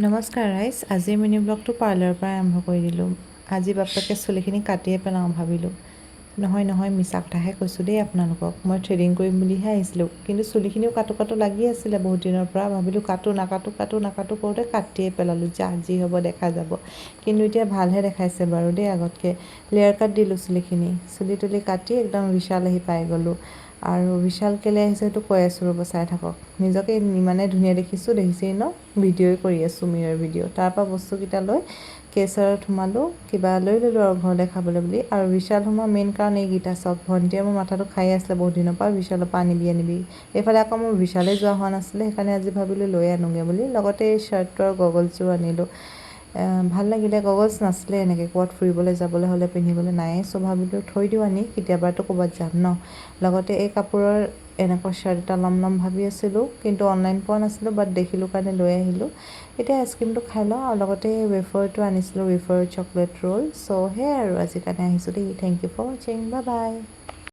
নমস্কাৰ ৰাইজ, আজিৰ মিনি ব্লগটো পাৰ্লাৰৰ পৰা আৰম্ভ কৰি দিলোঁ। আজি বাপেকে চুলিখিনি কাটিয়ে পেলাওঁ ভাবিলোঁ। নহয় মিছা কথাহে কৈছোঁ দেই আপোনালোকক। মই থ্ৰেডিং কৰিম বুলিহে আহিছিলোঁ, কিন্তু চুলিখিনিও কাটো লাগি আছিলে বহুত দিনৰ পৰা। ভাবিলোঁ কাটো নাকাটো কৰোঁতে কাটিয়ে পেলালোঁ, যি হ'ব দেখা যাব। কিন্তু এতিয়া ভালহে দেখাইছে বাৰু দেই আগতকৈ। লেয়াৰ কাট দিলোঁ চুলি তুলি কাটি একদম বিশাল আহি পাই গ'লোঁ। আৰু বিশাল কেলৈ আহিছে সেইটো কৈ আছোঁ ৰ'ব, চাই থাকক। নিজকে ইমানে ধুনীয়া দেখিছেই ন, ভিডিঅ'ই কৰি আছোঁ মিৰৰ ভিডিঅ'। তাৰপৰা বস্তুকেইটা লৈ কেছাৰত সোমালোঁ, কিবা লৈ ল'লোঁ আৰু ঘৰলৈ খাবলৈ বুলি। আৰু বিশাল সোমোৱা মেইন কাৰণ এইকেইটা চাওক, ভণ্টিয়ে মোৰ মাথাটো খাই আছিলে বহুত দিনৰ পৰা, বিশালৰ পৰা আনিবি। এইফালে আকৌ মোৰ বিশালেই যোৱা হোৱা নাছিলে, সেইকাৰণে আজি ভাবিলোঁ লৈ আনোগৈ বুলি। লগতে এই শ্বাৰ্টটো আৰু গগলছযোৰ আনিলোঁ। ভাল লাগিলে, গগলছ নাছিলে এনেকৈ ক'ৰবাত ফুৰিবলৈ যাবলৈ হ'লে পিন্ধিবলৈ নায়েই, চ' ভাবিলোঁ থৈ দিওঁ আনি, কেতিয়াবাতো ক'ৰবাত যাম ন। লগতে এই কাপোৰৰ এনেকুৱা শ্বাৰ্ট এটা ল'ম ভাবি আছিলোঁ, কিন্তু অনলাইন পোৱা নাছিলোঁ, বাট দেখিলোঁ কাৰণে লৈ আহিলোঁ। এতিয়া আইচক্ৰীমটো খাই লওঁ, আৰু লগতে ৱেফাৰটো আনিছিলোঁ, ৱেফাৰ চকলেট ৰোল। চ' সেয়াই আৰু আজিৰ কাৰণে আহিছোঁ দেই। থেংক ইউ ফৰ ৱাচিং, বাই বাই।